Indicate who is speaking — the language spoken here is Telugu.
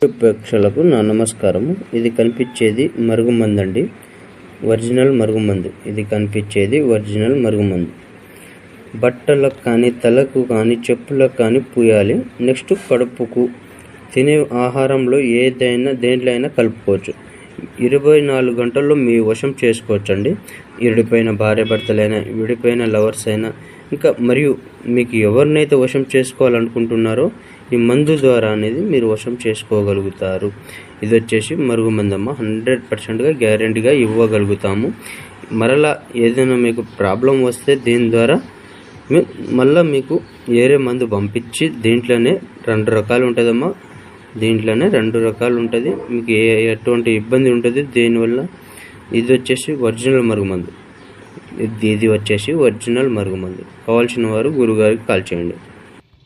Speaker 1: ప్రేక్షకులకు నా నమస్కారము. ఇది కనిపించేది మరుగుమందు అండి, ఒరిజినల్ మరుగుమందు. ఇది కనిపించేది ఒరిజినల్ మరుగుమందు. బట్టలకు కానీ, తలకు కానీ, చెప్పులకు కానీ పూయాలి. నెక్స్ట్ కడుపుకు, తినే ఆహారంలో దేంట్లో అయినా కలుపుకోవచ్చు. 24 గంటల్లో మీ వశం చేసుకోవచ్చండి. విడిపోయిన భార్య భర్తలైనా, విడిపోయిన లవర్స్ అయినా, ఇంకా మరియు మీకు ఎవరినైతే వశం చేసుకోవాలనుకుంటున్నారో ఈ మందు ద్వారా అనేది మీరు వశం చేసుకోగలుగుతారు. ఇది వచ్చేసి మరుగుమందమ్మ. 100%గా గ్యారెంటీగా ఇవ్వగలుగుతాము. మరలా ఏదైనా మీకు ప్రాబ్లం వస్తే దీని ద్వారా మళ్ళీ మీకు వేరే మందు పంపించి దీంట్లోనే 2 రకాలు ఉంటుందమ్మా. దీంట్లోనే 2 రకాలు ఉంటుంది. మీకు ఎటువంటి ఇబ్బంది ఉంటుంది దీనివల్ల. ఇది వచ్చేసి ఒరిజినల్ మరుగుమందు. ఇది వచ్చేసి ఒరిజినల్ మరుగుమందు. కావాల్సిన వారు గురుగారికి కాల్ చేయండి.